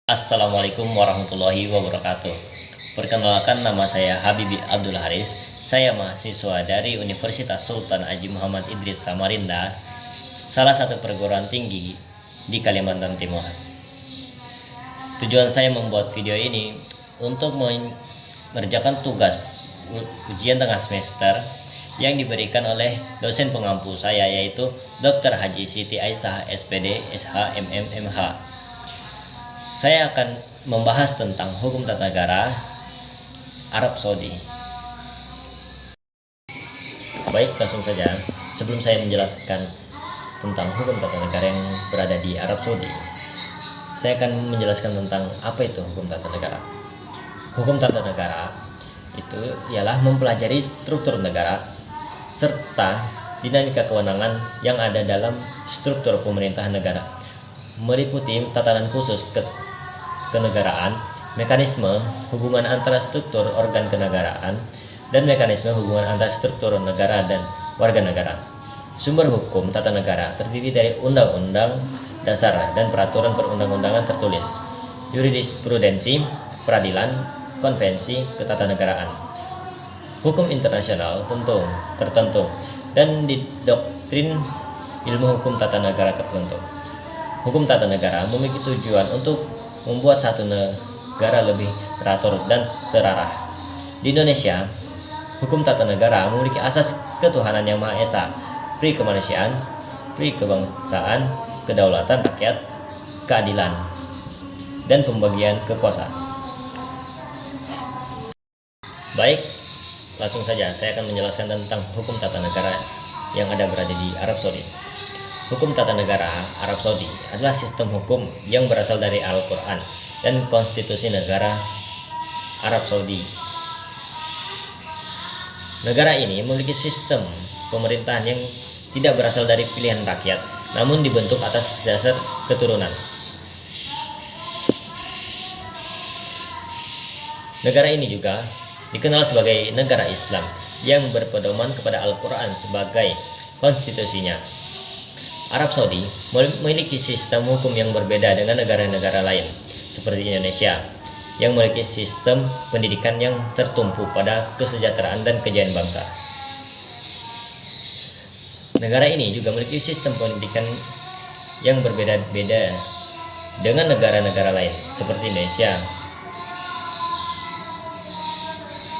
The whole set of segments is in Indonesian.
Assalamualaikum warahmatullahi wabarakatuh. Perkenalkan, nama saya Habibi Abdul Haris. Saya mahasiswa dari Universitas Sultan Haji Muhammad Idris Samarinda, salah satu perguruan tinggi di Kalimantan Timur. Tujuan saya membuat video ini untuk mengerjakan tugas ujian tengah semester yang diberikan oleh dosen pengampu saya, yaitu Dr. Haji Siti Aisyah SPD SH MM MH. Saya akan membahas tentang hukum tata negara Arab Saudi. Baik, langsung saja. Sebelum saya menjelaskan tentang hukum tata negara yang berada di Arab Saudi, saya akan menjelaskan tentang apa itu hukum tata negara. Hukum tata negara itu ialah mempelajari struktur negara serta dinamika kewenangan yang ada dalam struktur pemerintahan negara, meliputi tatanan khusus kenegaraan, mekanisme hubungan antara struktur organ kenegaraan, dan mekanisme hubungan antara struktur negara dan warga negara. Sumber hukum tata negara terdiri dari undang-undang dasar dan peraturan perundang-undangan tertulis, jurisprudensi, peradilan, konvensi ketatanegaraan, hukum internasional tertentu, dan di doktrin ilmu hukum tata negara tertentu. Hukum tata negara memiliki tujuan untuk membuat satu negara lebih teratur dan terarah. Di Indonesia, hukum tata negara memiliki asas ketuhanan yang Maha Esa, pri kemanusiaan, pri kebangsaan, kedaulatan rakyat, keadilan, dan pembagian kekuasaan. Baik, langsung saja saya akan menjelaskan tentang hukum tata negara yang berada di Arab Saudi. Hukum tata negara Arab Saudi adalah sistem hukum yang berasal dari Al-Quran dan konstitusi negara Arab Saudi. Negara ini memiliki sistem pemerintahan yang tidak berasal dari pilihan rakyat, namun dibentuk atas dasar keturunan. Negara ini juga dikenal sebagai negara Islam yang berpedoman kepada Al-Quran sebagai konstitusinya. Arab Saudi memiliki sistem hukum yang berbeda dengan negara-negara lain, seperti Indonesia, yang memiliki sistem pendidikan yang tertumpu pada kesejahteraan dan kejayaan bangsa. Negara ini juga memiliki sistem pendidikan yang berbeda-beda dengan negara-negara lain, seperti Indonesia,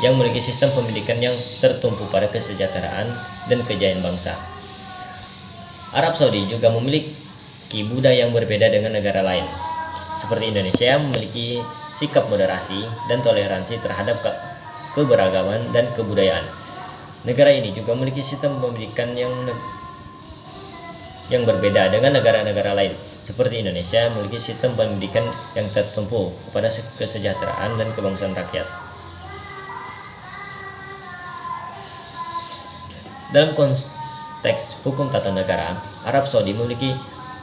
yang memiliki sistem pendidikan yang tertumpu pada kesejahteraan dan kejayaan bangsa. Arab Saudi juga memiliki budaya yang berbeda dengan negara lain, seperti Indonesia memiliki sikap moderasi dan toleransi terhadap keberagaman dan kebudayaan. Negara ini juga memiliki sistem pendidikan yang berbeda dengan negara-negara lain, seperti Indonesia memiliki sistem pendidikan yang tertumpu kepada kesejahteraan dan kebangsaan rakyat. Dalam konteks hukum tata negara, Arab Saudi memiliki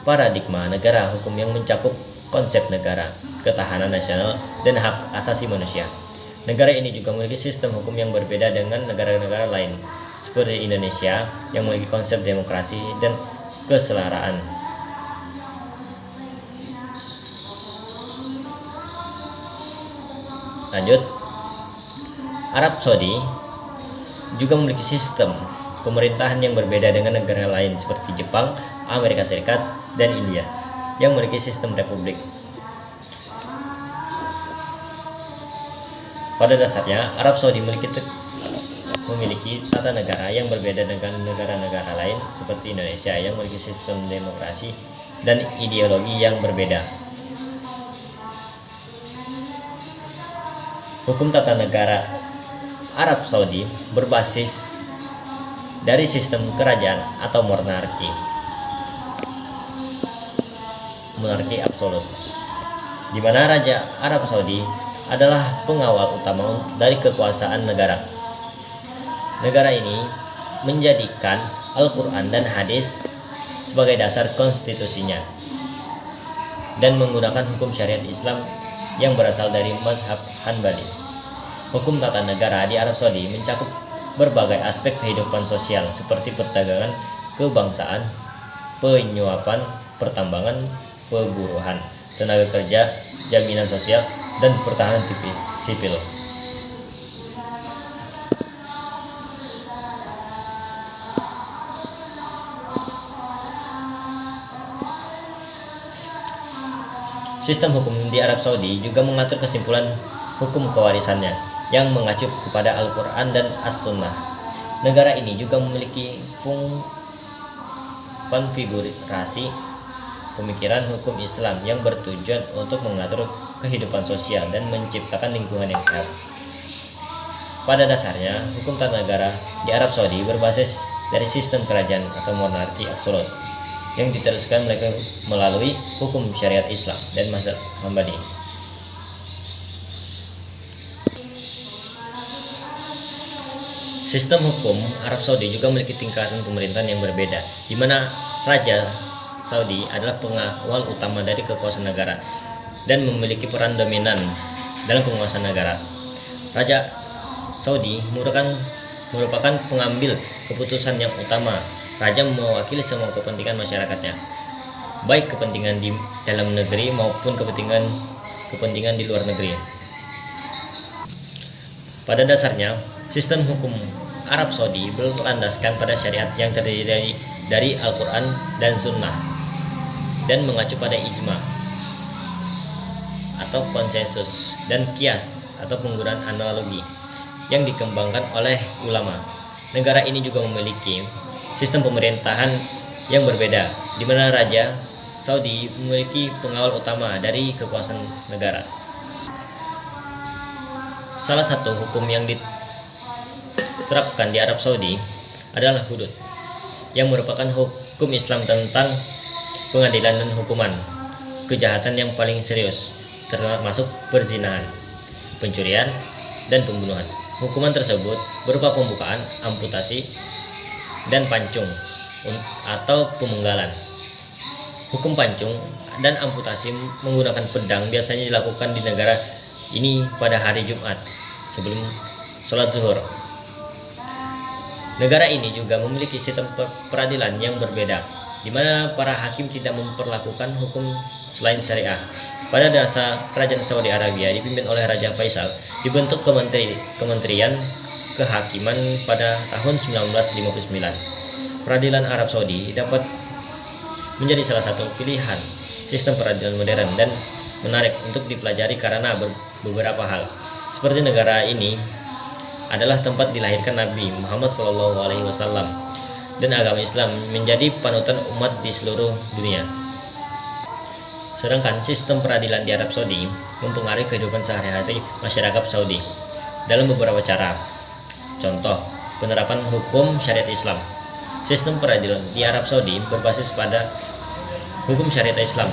paradigma negara hukum yang mencakup konsep negara, ketahanan nasional, dan hak asasi manusia. Negara ini juga memiliki sistem hukum yang berbeda dengan negara-negara lain, seperti Indonesia yang memiliki konsep demokrasi dan kesetaraan. Lanjut, Arab Saudi juga memiliki sistem pemerintahan yang berbeda dengan negara lain seperti Jepang, Amerika Serikat, dan India yang memiliki sistem republik. Pada dasarnya, Arab Saudi memiliki tata negara yang berbeda dengan negara-negara lain seperti Indonesia yang memiliki sistem demokrasi dan ideologi yang berbeda. Hukum tata negara Arab Saudi berbasis dari sistem kerajaan atau monarki absolut, di mana Raja Arab Saudi adalah pengawal utama dari kekuasaan negara. Negara ini menjadikan Al-Quran dan hadis sebagai dasar konstitusinya dan menggunakan hukum syariat Islam yang berasal dari mazhab Hanbali. Hukum tata negara di Arab Saudi mencakup berbagai aspek kehidupan sosial seperti perdagangan, kebangsaan, penyuapan, pertambangan, perburuhan, tenaga kerja, jaminan sosial, dan pertahanan sipil. Sistem hukum di Arab Saudi juga mengatur kesimpulan hukum kewarisannya yang mengacu kepada Al-Quran dan As-Sunnah. Negara ini juga memiliki konfigurasi pemikiran hukum Islam yang bertujuan untuk mengatur kehidupan sosial dan menciptakan lingkungan yang sehat. Pada dasarnya, hukum tata negara di Arab Saudi berbasis dari sistem kerajaan atau monarki absolut yang diteruskan melalui hukum syariat Islam dan mazhab Hambali. Sistem hukum Arab Saudi juga memiliki tingkatan pemerintahan yang berbeda, di mana Raja Saudi adalah pengawal utama dari kekuasaan negara dan memiliki peran dominan dalam penguasaan negara. Raja Saudi merupakan pengambil keputusan yang utama. Raja mewakili semua kepentingan masyarakatnya, baik kepentingan di dalam negeri maupun kepentingan di luar negeri. Pada dasarnya, sistem hukum Arab Saudi berlandaskan pada syariat yang terdiri dari Al-Quran dan Sunnah dan mengacu pada ijma atau konsensus dan kias atau penggunaan analogi yang dikembangkan oleh ulama. Negara ini juga memiliki sistem pemerintahan yang berbeda, di mana Raja Saudi memiliki pengawal utama dari kekuasaan negara. Salah satu hukum yang diterapkan di Arab Saudi adalah hudud, yang merupakan hukum Islam tentang pengadilan dan hukuman kejahatan yang paling serius, termasuk perzinahan, pencurian, dan pembunuhan. Hukuman tersebut berupa pembukaan, amputasi, dan pancung atau pemenggalan. Hukum pancung dan amputasi menggunakan pedang biasanya dilakukan di negara ini pada hari Jumat sebelum sholat zuhur. Negara ini juga memiliki sistem peradilan yang berbeda, di mana para hakim tidak memperlakukan hukum selain syariah. Pada dasar Kerajaan Saudi Arabia dipimpin oleh Raja Faisal dibentuk Kementerian Kehakiman pada tahun 1959. Peradilan Arab Saudi dapat menjadi salah satu pilihan sistem peradilan modern dan menarik untuk dipelajari karena beberapa hal. Seperti negara ini adalah tempat dilahirkan Nabi Muhammad SAW dan agama Islam menjadi panutan umat di seluruh dunia. Sedangkan sistem peradilan di Arab Saudi mempengaruhi kehidupan sehari-hari masyarakat Saudi dalam beberapa cara. Contoh, penerapan hukum syariat Islam. Sistem peradilan di Arab Saudi berbasis pada hukum syariat Islam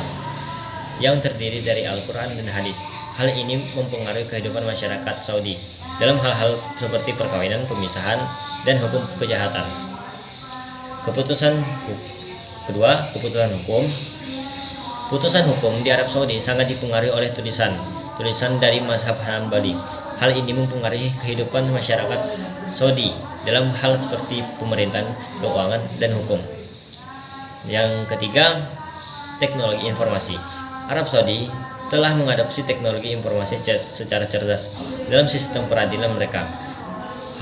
yang terdiri dari Al-Quran dan hadis. Hal ini mempengaruhi kehidupan masyarakat Saudi dalam hal-hal seperti perkawinan, pemisahan, dan hukum kejahatan. Keputusan hukum. Putusan hukum di Arab Saudi sangat dipengaruhi oleh tulisan dari mazhab Hambali. Hal ini mempengaruhi kehidupan masyarakat Saudi dalam hal seperti pemerintahan, keuangan, dan hukum. Yang ketiga, teknologi informasi. Arab Saudi telah mengadopsi teknologi informasi secara cerdas dalam sistem peradilan mereka.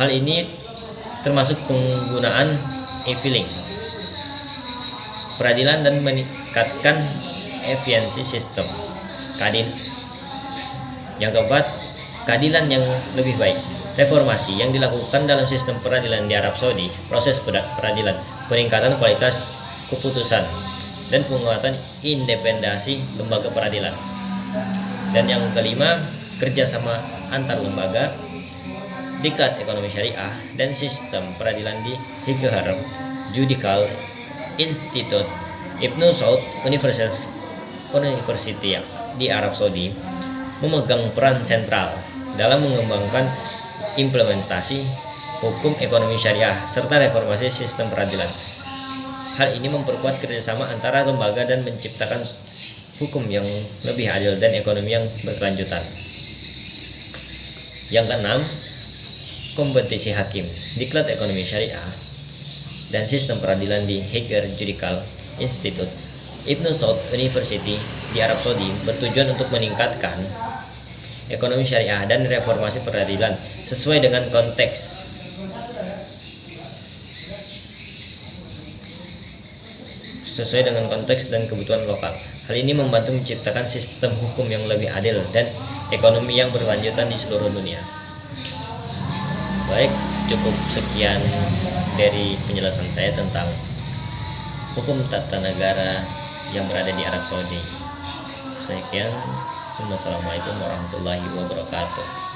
Hal ini termasuk penggunaan e-filing peradilan dan meningkatkan efisiensi sistem yang keempat, keadilan yang lebih baik. Reformasi yang dilakukan dalam sistem peradilan di Arab Saudi, proses peradilan, peningkatan kualitas keputusan, dan penguatan independensi lembaga peradilan. Dan yang kelima, kerjasama antar lembaga, diklat ekonomi syariah, dan sistem peradilan di Hikar Judicial Institute Ibnu Saud University di Arab Saudi memegang peran sentral dalam mengembangkan implementasi hukum ekonomi syariah serta reformasi sistem peradilan. Hal ini memperkuat kerjasama antara lembaga dan menciptakan hukum yang lebih adil dan ekonomi yang berkelanjutan. Yang keenam, kompetisi hakim, diklat ekonomi syariah, dan sistem peradilan di Hikar Judicial Institute Ibnu Saud University di Arab Saudi bertujuan untuk meningkatkan ekonomi syariah dan reformasi peradilan sesuai dengan konteks dan kebutuhan lokal. Hal ini membantu menciptakan sistem hukum yang lebih adil dan ekonomi yang berkelanjutan di seluruh dunia. Baik, cukup sekian dari penjelasan saya tentang hukum tata negara yang berada di Arab Saudi. Sekian, assalamualaikum warahmatullahi wabarakatuh.